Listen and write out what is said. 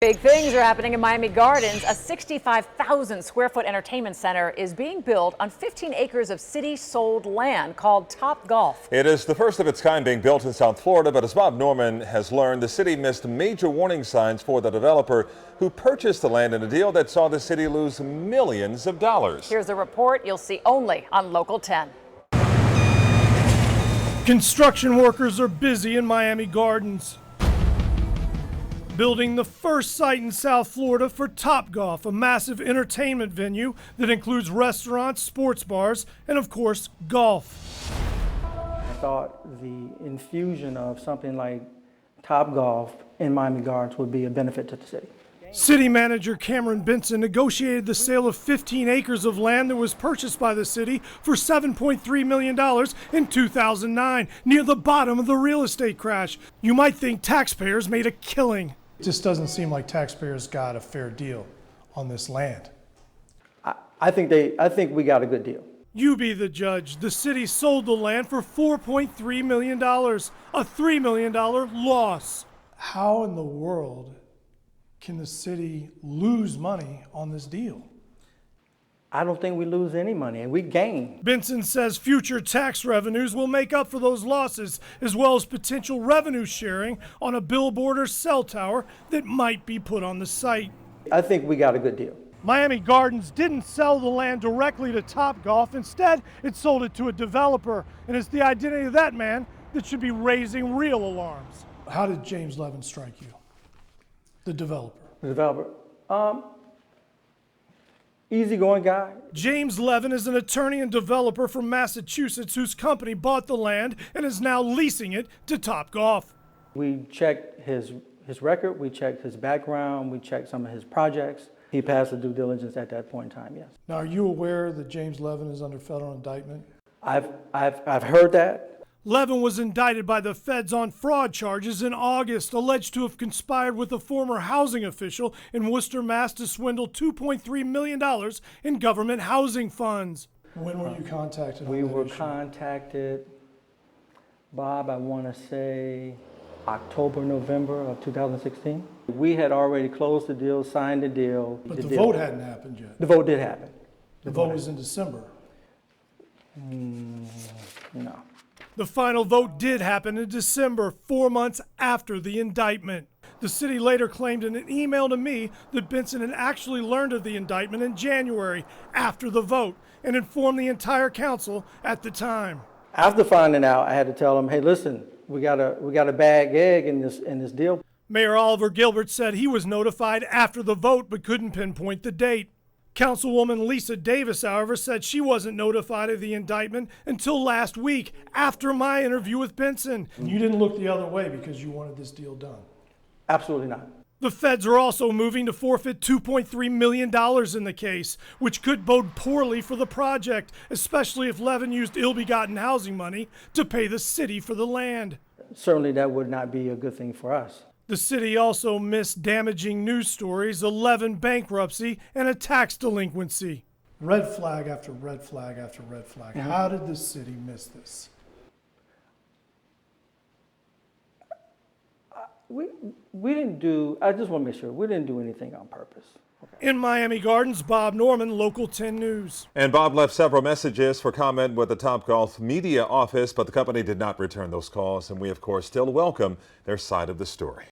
Big things are happening in Miami Gardens. A 65,000 square foot entertainment center is being built on 15 acres of city sold land called Top Golf. It is the first of its kind being built in South Florida, but as Bob Norman has learned, the city missed major warning signs for the developer who purchased the land in a deal that saw the city lose millions of dollars. Here's a report you'll see only on Local 10. Construction workers are busy in Miami Gardens, building the first site in South Florida for Top Golf, a massive entertainment venue that includes restaurants, sports bars, and of course, golf. I thought the infusion of something like Top Golf in Miami Gardens would be a benefit to the city. City manager Cameron Benson negotiated the sale of 15 acres of land that was purchased by the city for $7.3 million in 2009, near the bottom of the real estate crash. You might think taxpayers made a killing. It just doesn't seem like taxpayers got a fair deal on this land. I think we got a good deal. You be the judge. The city sold the land for $4.3 million, a $3 million loss. How in the world can the city lose money on this deal? I don't think we lose any money, and we gain. Benson says future tax revenues will make up for those losses, as well as potential revenue sharing on a billboard or cell tower that might be put on the site. I think we got a good deal. Miami Gardens didn't sell the land directly to Top Golf. Instead, it sold it to a developer, and it's the identity of that man that should be raising real alarms. How did James Levin strike you? The developer. The developer, easygoing guy. James Levin is an attorney and developer from Massachusetts whose company bought the land and is now leasing it to Top Golf. We checked his record, we checked his background, we checked some of his projects. He passed the due diligence at that point in time, yes. Now, are you aware that James Levin is under federal indictment? I've heard that. Levin was indicted by the feds on fraud charges in August, alleged to have conspired with a former housing official in Worcester, Mass. To swindle $2.3 million in government housing funds. When were you contacted? We were contacted, Bob, I want to say October, November of 2016. We had already closed the deal, signed the deal. But the vote hadn't happened yet. The vote did happen. The vote was in December. No. The final vote did happen in December, 4 months after the indictment. The city later claimed in an email to me that Benson had actually learned of the indictment in January after the vote and informed the entire council at the time. After finding out, I had to tell them, hey, listen, we got a bag egg in this deal. Mayor Oliver Gilbert said he was notified after the vote but couldn't pinpoint the date. Councilwoman Lisa Davis, however, said she wasn't notified of the indictment until last week, after my interview with Benson. You didn't look the other way because you wanted this deal done? Absolutely not. The feds are also moving to forfeit $2.3 million in the case, which could bode poorly for the project, especially if Levin used ill-begotten housing money to pay the city for the land. Certainly that would not be a good thing for us. The city also missed damaging news stories, 11 bankruptcy, and a tax delinquency. Red flag after red flag after red flag. Mm-hmm. How did the city miss this? We didn't do, I just want to make sure, we didn't do anything on purpose. Okay. In Miami Gardens, Bob Norman, Local 10 News. And Bob left several messages for comment with the Top Golf media office, but the company did not return those calls, and we, of course, still welcome their side of the story.